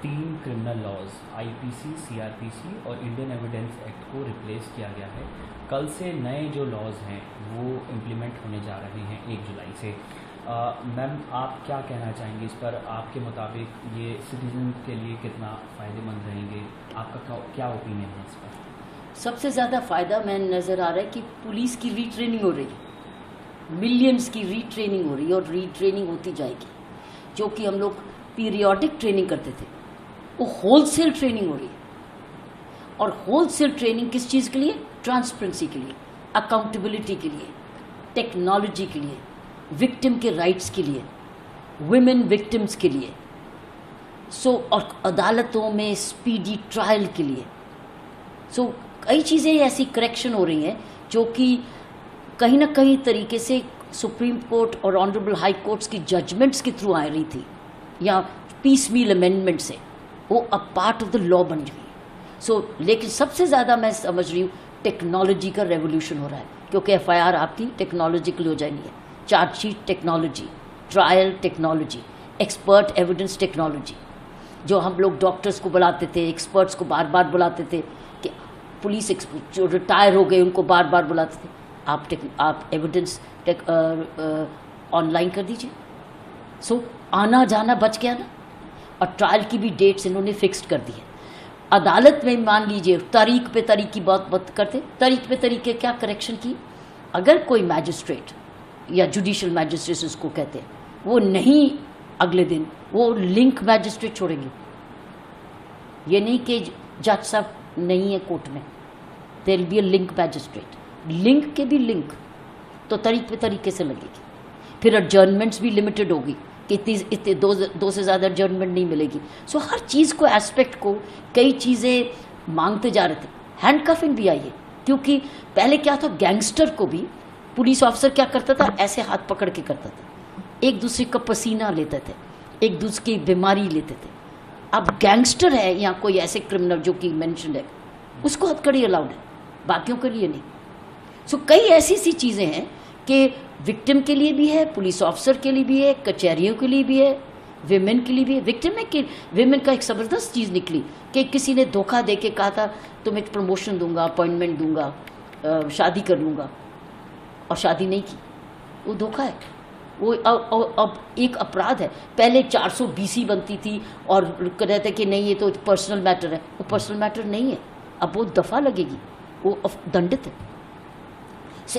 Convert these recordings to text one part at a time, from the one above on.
3 criminal laws IPC, CrPC और Indian evidence act को replace किया गया है। कल से नए जो लॉज हैं वो इम्प्लीमेंट होने जा रहे हैं 1 जुलाई से। मैम, आप क्या कहना चाहेंगे इस पर? आपके मुताबिक ये सिटीजन के लिए कितना फ़ायदेमंद रहेंगे? आपका क्या ओपिनियन है इस पर? सबसे ज़्यादा फ़ायदा मैं नज़र आ रहा है कि पुलिस की रीट्रेनिंग हो रही है, मिलियंस की रीट्रेनिंग हो रही है और रीट्रेनिंग होती जाएगी। जो कि हम लोग पीरियोडिक ट्रेनिंग करते थे, वो होलसेल ट्रेनिंग हो रही है। और होलसेल ट्रेनिंग किस चीज़ के लिए? ट्रांसपेरेंसी के लिए, अकाउंटेबिलिटी के लिए, टेक्नोलॉजी के लिए, विक्टिम के राइट्स के लिए, वुमेन विक्टिम्स के लिए, और अदालतों में स्पीडी ट्रायल के लिए। कई चीज़ें ऐसी करेक्शन हो रही हैं जो कि कहीं ना कहीं तरीके से सुप्रीम कोर्ट और ऑनरेबल हाई कोर्ट्स की जजमेंट्स के थ्रू आ रही थी या पीस मील अमेंडमेंट से, वो अब पार्ट ऑफ द लॉ बन गई। लेकिन सबसे ज़्यादा मैं समझ रही हूँ टेक्नोलॉजी का रेवोल्यूशन हो रहा है, क्योंकि एफआईआर आपकी टेक्नोलॉजिकल हो जाएगी, chargesheet technology, trial technology, expert evidence technology. जो हम लोग डॉक्टर्स को बुलाते थे, एक्सपर्ट्स को बार बार बुलाते थे, कि पुलिस जो रिटायर हो गए उनको बार बार बुलाते थे, आप एविडेंस ऑनलाइन कर दीजिए। आना जाना बच गया ना। और ट्रायल की भी डेट्स इन्होंने फिक्स्ड कर दी है। अदालत में मान लीजिए तारीख पे तारीख की बात करते, तारीख पे तारीख के क्या करेक्शन की? अगर कोई मैजिस्ट्रेट या जुडिशियल मैजिस्ट्रेट उसको कहते हैं, वो नहीं अगले दिन वो लिंक मैजिस्ट्रेट छोड़ेंगे। ये नहीं कि जज साहब नहीं है कोर्ट में, there will be a link magistrate. Link के भी लिंक तो तारीख पे तरीके से लगेगी। फिर एडजर्नमेंट्स भी लिमिटेड होगी कि इतने दो से ज़्यादा एडजर्नमेंट नहीं मिलेगी। हर चीज़ को, एस्पेक्ट को, कई चीज़ें मांगते जा रहे थे। हैंडकफिंग भी आई है, क्योंकि पहले क्या था, गैंगस्टर को भी पुलिस ऑफिसर क्या करता था, ऐसे हाथ पकड़ के करता था, एक दूसरे का पसीना लेते थे, एक दूसरे की बीमारी लेते थे। अब गैंगस्टर है या कोई ऐसे क्रिमिनल जो कि मेंशन है, उसको हथकड़ी अलाउड है, बाकियों के लिए नहीं। कई ऐसी सी चीज़ें हैं कि विक्टिम के लिए भी है, पुलिस ऑफिसर के लिए भी है, कचहरियों के लिए भी है, विमेन के लिए भी है। विक्टिम में कि विमेन का एक ज़बरदस्त चीज़ निकली कि किसी ने धोखा दे के कहा था तुम्हें प्रमोशन दूंगा, अपॉइंटमेंट दूंगा, शादी कर लूँगा, और शादी नहीं की। वो धोखा है। वो अब एक अपराध है। पहले 400 BC बनती थी और कहते थे कि नहीं ये तो पर्सनल मैटर है। वो पर्सनल मैटर नहीं है, अब वो दफ़ा लगेगी, वो दंडित है।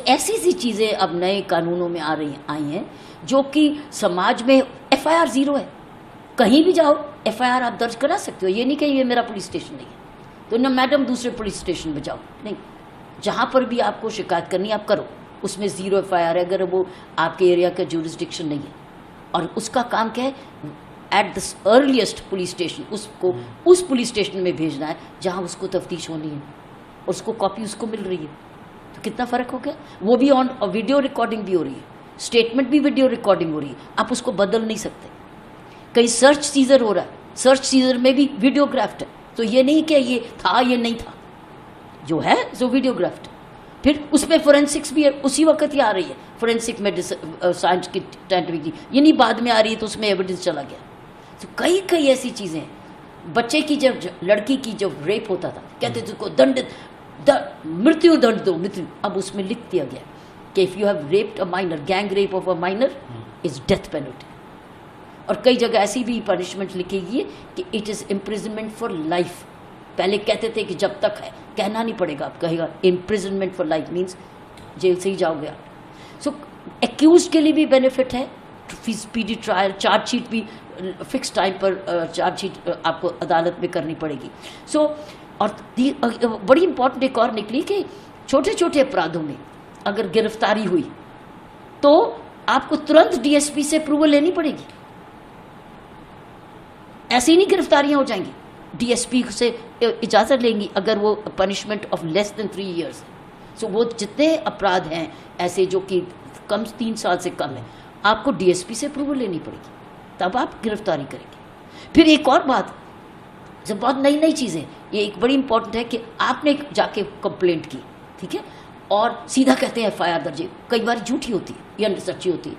ऐसी सी चीज़ें अब नए कानूनों में आई हैं जो कि समाज में एफआईआर 0 है। कहीं भी जाओ एफआईआर आप दर्ज करा सकते हो। ये नहीं कि ये मेरा पुलिस स्टेशन नहीं है तो ना मैडम दूसरे पुलिस स्टेशन में जाओ, नहीं, जहाँ पर भी आपको शिकायत करनी आप करो, उसमें 0 एफआईआर है अगर वो आपके एरिया का जुरिस्डिक्शन नहीं है। और उसका काम क्या है, at the earliest police station उसको उस पुलिस स्टेशन में भेजना है जहाँ उसको तफ्तीश होनी है, उसको कॉपी उसको मिल रही है। तो कितना फ़र्क हो गया। वो भी ऑन वीडियो रिकॉर्डिंग भी हो रही है, स्टेटमेंट भी वीडियो रिकॉर्डिंग हो रही है, आप उसको बदल नहीं सकते। कहीं सर्च सीजर हो रहा है, सर्च सीजर में भी वीडियोग्राफ्ड है, तो ये नहीं कि ये था ये नहीं था, जो है जो वीडियोग्राफ्ड। फिर उसमें फोरेंसिक्स भी है, उसी वक्त ही आ रही है फोरेंसिक साइंस की साइंटिफिक की, ये नहीं बाद में आ रही है तो उसमें एविडेंस चला गया। तो कई ऐसी चीज़ें हैं। बच्चे की जब लड़की की जब रेप होता था कहते थे उसको मृत्यु दंड दो, मृत्यु। अब उसमें लिख दिया गया कि if you have raped a minor, gang rape of a minor is death penalty. और कई जगह ऐसी भी पनिशमेंट लिखी गई है कि it is imprisonment for life. पहले कहते थे कि जब तक है, कहना नहीं पड़ेगा, अब कहेगा imprisonment for life means jail से ही जाओगे आप। एक्यूज के लिए भी बेनिफिट है, स्पीडी ट्रायल, चार्जशीट भी फिक्स टाइम पर चार्जशीट आपको अदालत में करनी पड़ेगी। और बड़ी इंपॉर्टेंट एक और निकली कि छोटे छोटे अपराधों में अगर गिरफ्तारी हुई तो आपको तुरंत डीएसपी से अप्रूवल लेनी पड़ेगी। ऐसे ही नहीं गिरफ्तारियां हो जाएंगी, डीएसपी से इजाज़त लेंगी अगर वो punishment of less than 3 years। वो जितने अपराध हैं ऐसे जो कि कम 3 साल से कम है, आपको डीएसपी से अप्रूवल लेनी पड़ेगी, तब आप गिरफ्तारी करेंगे। फिर एक और बात, जब बहुत नई चीज़ें, ये एक बड़ी इंपॉर्टेंट है कि आपने जाके कंप्लेंट की, ठीक है, और सीधा कहते हैं एफआईआर दर्ज, कई बार झूठी होती है या सच्ची होती है।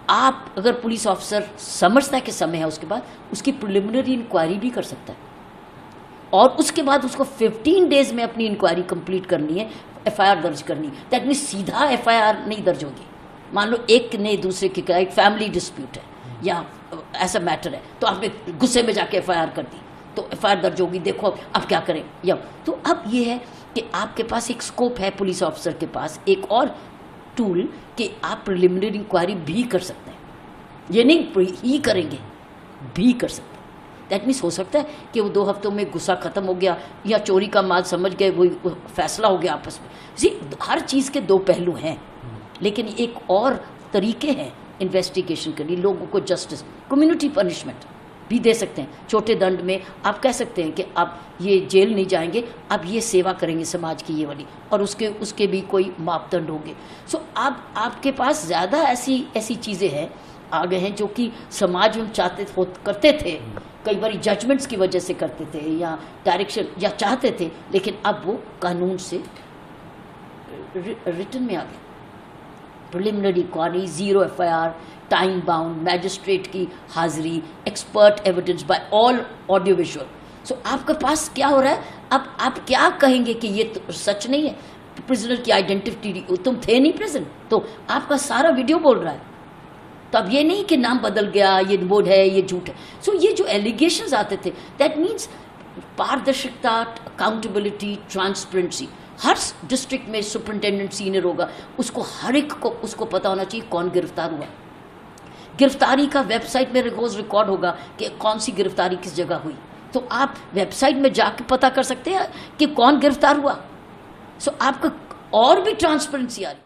आप अगर पुलिस ऑफिसर समझता है कि समय है, उसके बाद उसकी प्रिलिमिनरी इंक्वायरी भी कर सकता है और उसके बाद उसको 15 डेज में अपनी इंक्वायरी कंप्लीट करनी है, एफआईआर दर्ज करनी है। दैट मीन्स सीधा एफआईआर नहीं दर्ज होगी। मान लो एक ने दूसरे के एक फैमिली डिस्प्यूट है या ऐसा मैटर है, तो आपने गुस्से में जाके एफआईआर कर दी, तो एफआईआर दर्ज होगी, देखो अब क्या करें। या तो अब ये है कि आपके पास एक स्कोप है, पुलिस ऑफिसर के पास एक और टूल कि आप प्रिलिमिनरी इंक्वायरी भी कर सकते हैं। ये नहीं ही करेंगे, भी कर सकते हैं। दैट मीन्स हो सकता है कि वो 2 हफ्तों में गुस्सा खत्म हो गया या चोरी का माल समझ गए, वो फैसला हो गया आपस में। हर चीज़ के 2 पहलू हैं, लेकिन एक और तरीके हैं इन्वेस्टिगेशन के लिए। लोगों को जस्टिस, कम्युनिटी पनिशमेंट भी दे सकते हैं। छोटे दंड में आप कह सकते हैं कि आप ये जेल नहीं जाएंगे, आप ये सेवा करेंगे समाज की ये वाली, और उसके भी कोई मापदंड होंगे। सो आपके पास ज़्यादा ऐसी चीज़ें हैं आ गए हैं जो कि समाज में करते थे, कई बार जजमेंट्स की वजह से करते थे या डायरेक्शन या चाहते थे, लेकिन अब वो कानून से रिटन में आ गए। Preliminary inquiry, 0 FIR, time bound, magistrate की हाजिरी, expert evidence by all audio visual. So आपके पास क्या हो रहा है, अब आप क्या कहेंगे कि ये तो सच नहीं है, प्रिजनर की आइडेंटिटी, तुम थे नहीं प्रिजन, तो आपका सारा वीडियो बोल रहा है। तो अब ये नहीं कि नाम बदल गया, ये बोर्ड है, ये झूठ है। सो ये जो एलिगेशंस आते थे, दैट मीन्स पारदर्शिता, अकाउंटेबिलिटी, ट्रांसपेरेंसी। हर डिस्ट्रिक्ट में सुपरिटेंडेंट सीनियर होगा, उसको हर एक को उसको पता होना चाहिए कौन गिरफ्तार हुआ। गिरफ्तारी का वेबसाइट में रोज रिकॉर्ड होगा कि कौन सी गिरफ्तारी किस जगह हुई, तो आप वेबसाइट में जाके पता कर सकते हैं कि कौन गिरफ्तार हुआ। सो आपका और भी ट्रांसपेरेंसी आ रही।